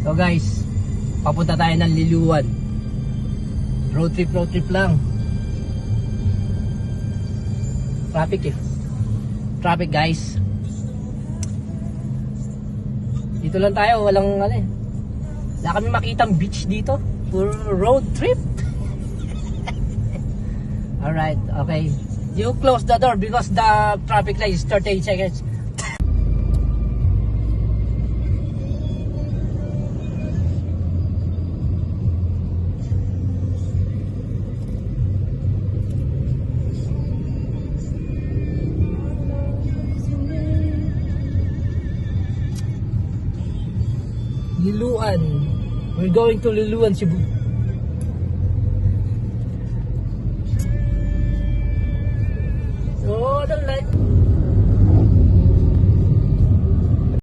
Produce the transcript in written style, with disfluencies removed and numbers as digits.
So guys, papunta tayo ng Liloan. Road trip lang. Traffic eh. Traffic guys. Dito lang tayo, walang ano eh. Wala kami makitang beach dito. Puro road trip. Alright, okay. You close the door because the traffic light is 38 seconds. Liloan. We're going to Liloan, Cebu.